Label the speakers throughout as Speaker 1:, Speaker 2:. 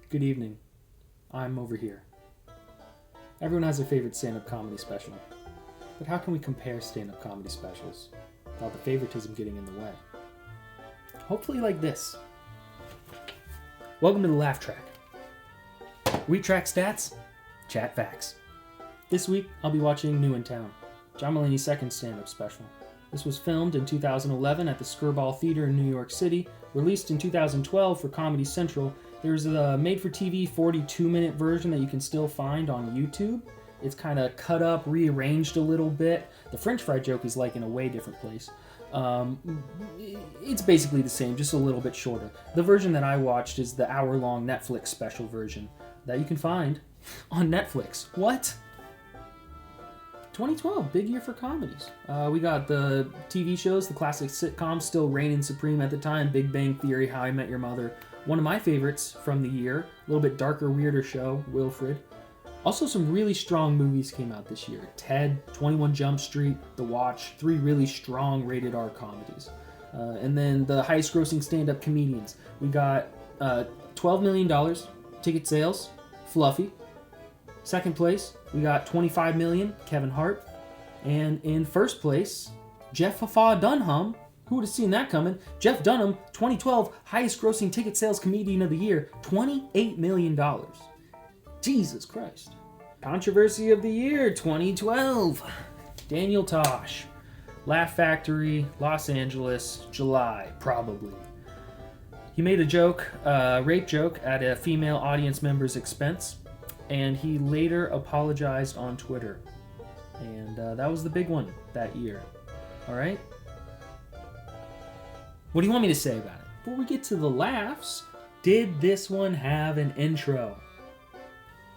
Speaker 1: Good evening. I'm over here. Everyone has their favorite stand-up comedy special. But how can we compare stand-up comedy specials without the favoritism getting in the way? Hopefully like this. Welcome to the Laugh Track. We track stats, chat facts. This week, I'll be watching New in Town, John Mulaney's second stand-up special. This was filmed in 2011 at the Skirball Theater in New York City, released in 2012 for Comedy Central. There's a made-for-TV 42-minute version that you can still find on YouTube. It's kind of cut up, rearranged a little bit. The French fry joke is like in a way different place. It's basically the same, just a little bit shorter. The version that I watched is the hour-long Netflix special version that you can find on Netflix. What? 2012, big year for comedies. We got the TV shows, the classic sitcoms still reigning supreme at the time. Big Bang Theory, How I Met Your Mother. One of my favorites from the year, a little bit darker, weirder show, Wilfred. Also some really strong movies came out this year. Ted, 21 Jump Street, The Watch, 3 really strong rated R comedies. And then the highest grossing stand-up comedians. We got $12 million ticket sales, Fluffy. Second place, we got $25 million, Kevin Hart. And in first place, Jeff Dunham. Who would have seen that coming? Jeff Dunham, 2012 highest grossing ticket sales comedian of the year, $28 million. Jesus Christ. Controversy of the year, 2012. Daniel Tosh. Laugh Factory, Los Angeles, July, probably. He made a joke, rape joke, at a female audience member's expense, and he later apologized on Twitter. And that was the big one that year. All right? What do you want me to say about it? Before we get to the laughs, did this one have an intro?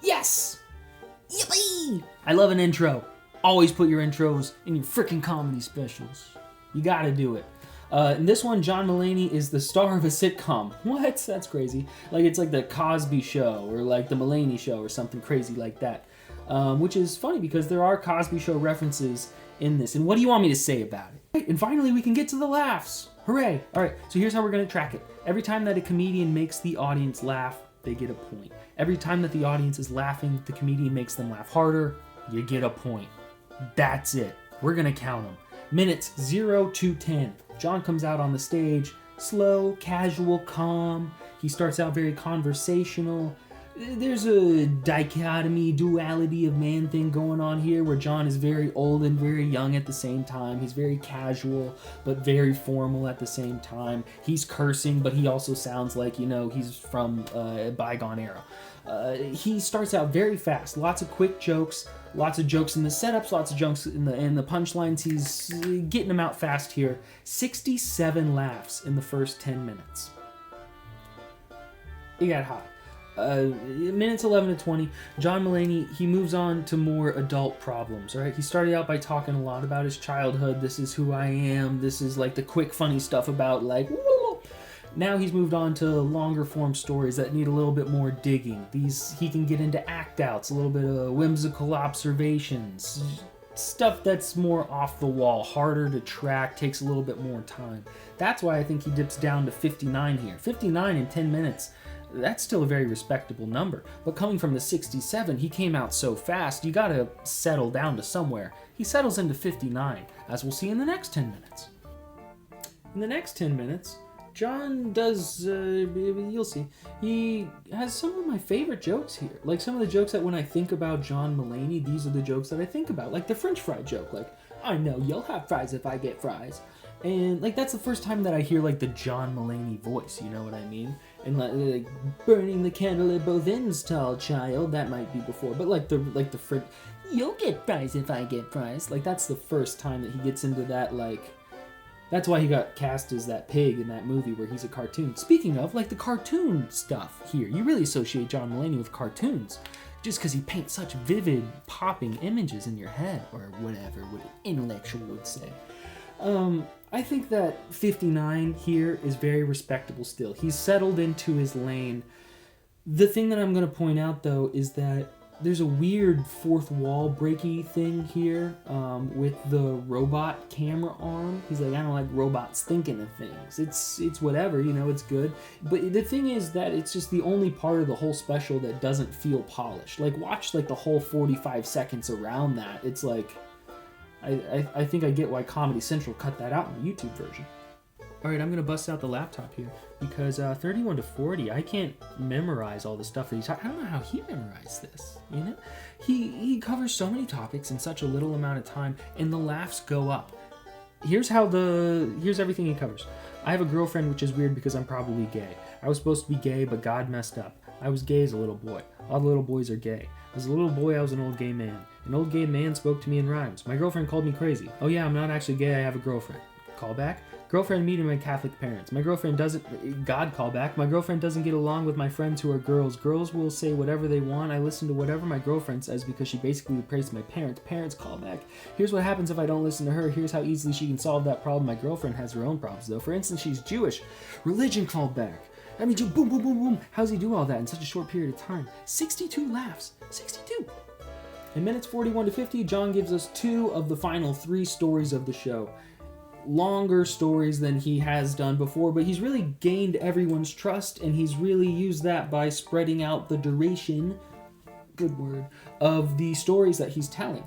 Speaker 1: Yes! Yippee! I love an intro. Always put your intros in your freaking comedy specials. You gotta do it. In this one, John Mulaney is the star of a sitcom. What? That's crazy. Like it's like the Cosby Show or like the Mulaney Show or something crazy like that. Which is funny because there are Cosby Show references in this. And what do you want me to say about it? Right, and finally we can get to the laughs. Hooray! Alright, so here's how we're gonna track it. Every time that a comedian makes the audience laugh, they get a point. Every time that the audience is laughing, the comedian makes them laugh harder, you get a point. That's it. We're gonna count them. Minutes 0 to 10. John comes out on the stage, slow, casual, calm. He starts out very conversational. There's a dichotomy, duality of man thing going on here where John is very old and very young at the same time. He's very casual, but very formal at the same time. He's cursing, but he also sounds like, you know, he's from a bygone era. He starts out very fast. Lots of quick jokes. Lots of jokes in the setups, lots of jokes in the punchlines. He's getting them out fast here. 67 laughs in the first 10 minutes. It got hot. Minutes 11 to 20, John Mulaney, he moves on to more adult problems, right? He started out by talking a lot about his childhood. This is who I am. This is like the quick, funny stuff about like, woo. Now he's moved on to longer form stories that need a little bit more digging. He can get into act outs, a little bit of whimsical observations, stuff that's more off the wall, harder to track, takes a little bit more time. That's why I think he dips down to 59 here. 59 in 10 minutes. That's still a very respectable number. But coming from the 67, he came out so fast, you gotta settle down to somewhere. He settles into 59, as we'll see in the next 10 minutes. In the next 10 minutes, John does, you'll see, he has some of my favorite jokes here. Like some of the jokes that when I think about John Mulaney, these are the jokes that I think about. Like the French fry joke, like, I know you'll have fries if I get fries. And like that's the first time that I hear like the John Mulaney voice, you know what I mean? And like burning the candle at both ends, tall child, that might be before. But like the you'll get fries if I get fries. Like that's the first time that he gets into that like. That's why he got cast as that pig in that movie where he's a cartoon. Speaking of, like the cartoon stuff here, you really associate John Mulaney with cartoons just because he paints such vivid, popping images in your head, or whatever, what an intellectual would say. I think that 59 here is very respectable still. He's settled into his lane. The thing that I'm going to point out, though, is that there's a weird fourth wall breaky thing here with the robot camera arm. He's like, I don't like robots thinking of things. It's whatever, you know, it's good. But the thing is that it's just the only part of the whole special that doesn't feel polished. Like, watch like the whole 45 seconds around that. It's like, I think I get why Comedy Central cut that out in the YouTube version. All right, I'm gonna bust out the laptop here because 31 to 40, I can't memorize all the stuff that he's talking. I don't know how he memorized this. You know, he covers so many topics in such a little amount of time, and the laughs go up. Here's everything he covers. I have a girlfriend, which is weird because I'm probably gay. I was supposed to be gay, but God messed up. I was gay as a little boy. All the little boys are gay. As a little boy, I was an old gay man. An old gay man spoke to me in rhymes. My girlfriend called me crazy. Oh yeah, I'm not actually gay. I have a girlfriend. Call back. Girlfriend meeting my Catholic parents. My girlfriend doesn't... God, call back. My girlfriend doesn't get along with my friends who are girls. Girls will say whatever they want. I listen to whatever my girlfriend says because she basically prays my parents. Parents, call back. Here's what happens if I don't listen to her. Here's how easily she can solve that problem. My girlfriend has her own problems, though. For instance, she's Jewish. Religion called back. I mean, boom, boom, boom, boom. How's he do all that in such a short period of time? 62 laughs. 62. In minutes 41 to 50, John gives us 2 of the final 3 stories of the show. Longer stories than he has done before, but he's really gained everyone's trust, and he's really used that by spreading out the duration, good word, of the stories that he's telling.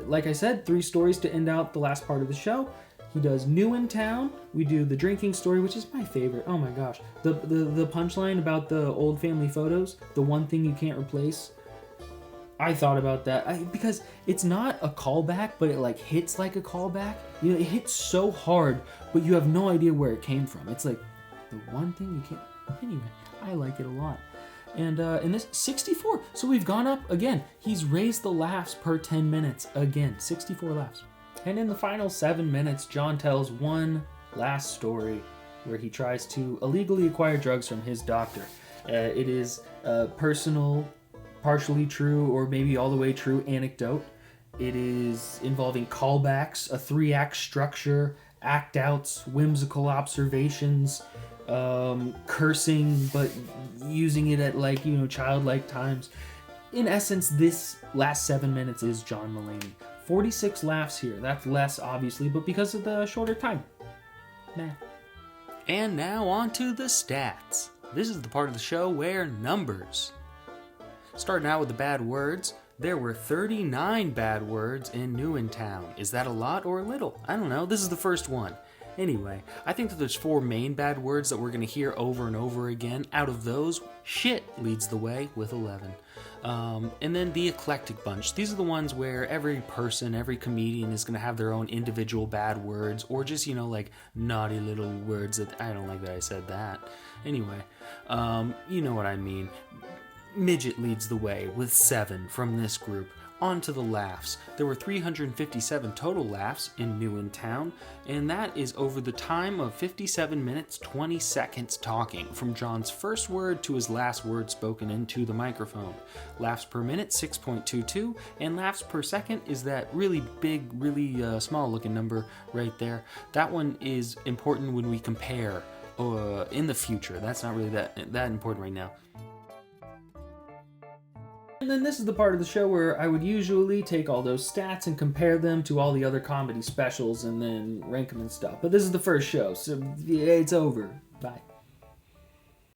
Speaker 1: Like I said, 3 stories to end out the last part of the show. He does New in Town. We do the drinking story, which is my favorite. Oh my gosh. The punchline about the old family photos, the one thing you can't replace. I thought about that because it's not a callback, but it like hits like a callback. You know, it hits so hard, but you have no idea where it came from. It's like the one thing you can't. Anyway, I like it a lot. And in this 64, so we've gone up again. He's raised the laughs per 10 minutes again, 64 laughs. And in the final 7 minutes, John tells one last story where he tries to illegally acquire drugs from his doctor. It is personal, partially true, or maybe all the way true anecdote. It is involving callbacks, a 3-act structure, act outs, whimsical observations, cursing, but using it at like, you know, childlike times. In essence, this last 7 minutes is John Mulaney. 46 laughs here. That's less, obviously, but because of the shorter time. Nah.
Speaker 2: And now on to the stats. This is the part of the show where numbers. Starting out with the bad words, there were 39 bad words in New in Town. Is that a lot or a little? I don't know. This is the first one. Anyway, I think that there's 4 main bad words that we're going to hear over and over again. Out of those, shit leads the way with 11. And then the eclectic bunch. These are the ones where every person, every comedian is going to have their own individual bad words, or just, you know, like naughty little words that I don't like that I said that. Anyway, you know what I mean. Midget leads the way with 7 from this group. On to the laughs. There were 357 total laughs in New in Town, and that is over the time of 57 minutes 20 seconds talking, from John's first word to his last word spoken into the microphone. Laughs per minute, 6.22, and laughs per second is that really big, really small looking number right there. That one is important when we compare in the future. That's not really that important right now.
Speaker 1: And then this is the part of the show where I would usually take all those stats and compare them to all the other comedy specials and then rank them and stuff. But this is the first show, so it's over. Bye.